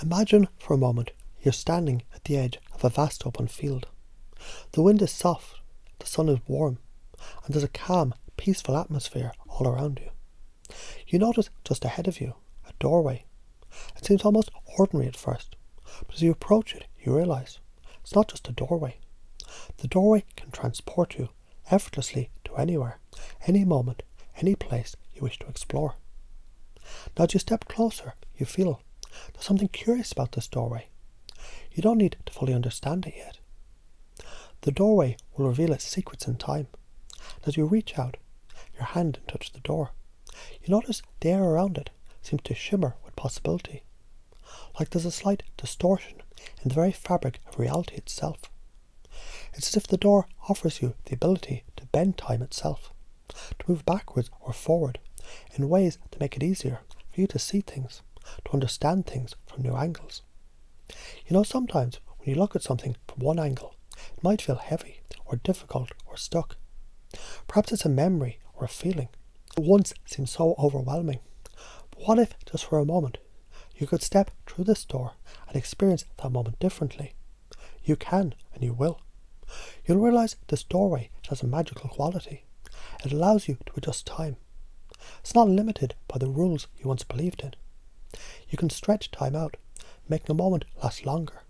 Imagine for a moment you're standing at the edge of a vast open field. The wind is soft, the sun is warm, and there's a calm, peaceful atmosphere all around you. You notice just ahead of you a doorway. It seems almost ordinary at first, but as you approach it, you realise it's not just a doorway. The doorway can transport you effortlessly to anywhere, any moment, any place you wish to explore. Now as you step closer, you feel there's something curious about this doorway. You don't need to fully understand it yet. The doorway will reveal its secrets in time. As you reach out your hand and touch the door, you notice the air around it seems to shimmer with possibility, like there's a slight distortion in the very fabric of reality itself. It's as if the door offers you the ability to bend time itself, to move backwards or forward in ways that make it easier for you to see things, to understand things from new angles. You know, sometimes when you look at something from one angle, it might feel heavy or difficult or stuck. Perhaps it's a memory or a feeling that once seemed so overwhelming. But what if, just for a moment, you could step through this door and experience that moment differently? You can, and you will. You'll realise this doorway has a magical quality. It allows you to adjust time. It's not limited by the rules you once believed in. You can stretch time out, making a moment last longer,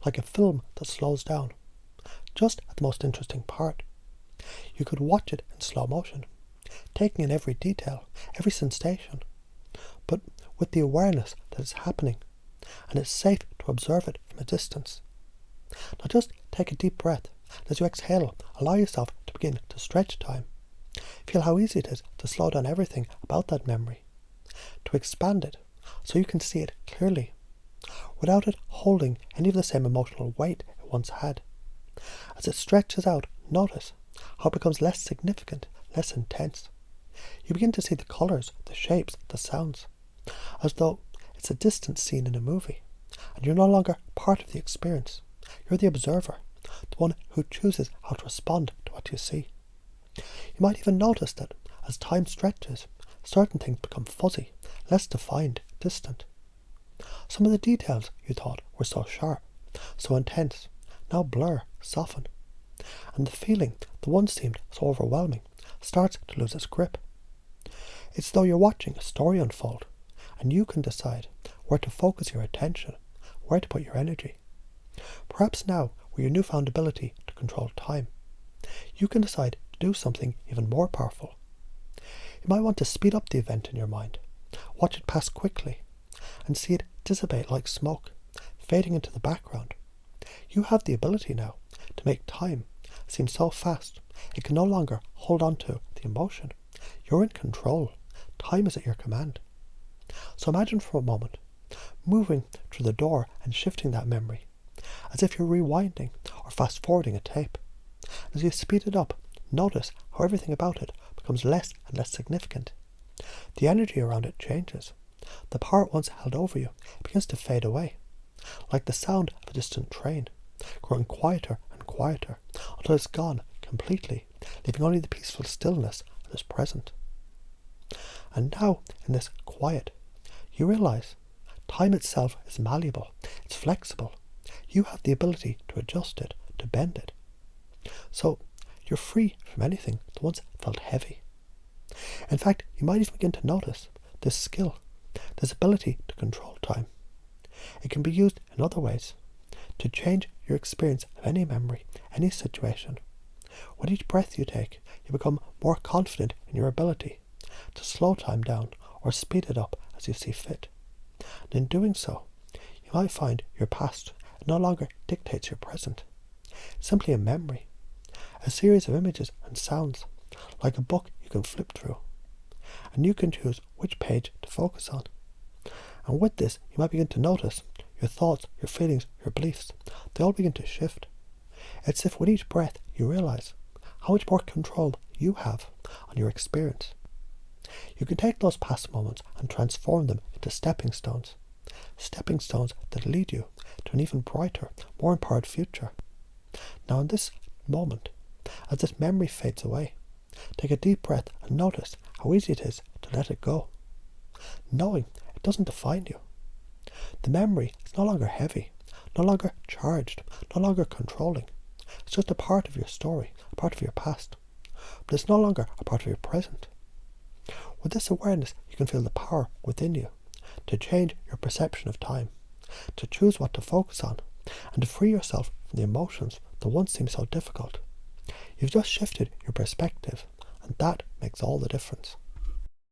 like a film that slows down, just at the most interesting part. You could watch it in slow motion, taking in every detail, every sensation, but with the awareness that it's happening, and it's safe to observe it from a distance. Now just take a deep breath, and as you exhale, allow yourself to begin to stretch time. Feel how easy it is to slow down everything about that memory, to expand it so you can see it clearly, without it holding any of the same emotional weight it once had. As it stretches out, notice how it becomes less significant, less intense. You begin to see the colours, the shapes, the sounds, as though it's a distant scene in a movie, and you're no longer part of the experience. You're the observer, the one who chooses how to respond to what you see. You might even notice that as time stretches, certain things become fuzzy, less defined, distant. Some of the details you thought were so sharp, so intense, now blur, soften, and the feeling that once seemed so overwhelming starts to lose its grip. It's though you're watching a story unfold, and you can decide where to focus your attention, where to put your energy. Perhaps now, with your newfound ability to control time, you can decide to do something even more powerful. You might want to speed up the event in your mind, watch it pass quickly, and see it dissipate like smoke, fading into the background. You have the ability now to make time seem so fast it can no longer hold on to the emotion. You're in control. Time is at your command. So imagine for a moment moving through the door and shifting that memory, as if you're rewinding or fast forwarding a tape. As you speed it up, notice how everything about it becomes less and less significant. The energy around it changes. The power it once held over you begins to fade away, like the sound of a distant train, growing quieter and quieter until it's gone completely, leaving only the peaceful stillness that is present. And now, in this quiet, you realise time itself is malleable, it's flexible. You have the ability to adjust it, to bend it. So you're free from anything that once felt heavy. In fact, you might even begin to notice this skill, this ability to control time. It can be used in other ways, to change your experience of any memory, any situation. With each breath you take, you become more confident in your ability to slow time down or speed it up as you see fit. And in doing so, you might find your past no longer dictates your present. It's simply a memory, a series of images and sounds, like a book you can flip through, and you can choose which page to focus on. And with this, you might begin to notice your thoughts, your feelings, your beliefs, they all begin to shift. It's as if with each breath you realise how much more control you have on your experience. You can take those past moments and transform them into stepping stones that lead you to an even brighter, more empowered future. Now in this moment, as this memory fades away, take a deep breath and notice how easy it is to let it go, knowing it doesn't define you. The memory is no longer heavy, no longer charged, no longer controlling. It's just a part of your story, a part of your past. But it's no longer a part of your present. With this awareness, you can feel the power within you to change your perception of time, to choose what to focus on, and to free yourself from the emotions that once seemed so difficult. You've just shifted your perspective, and that makes all the difference.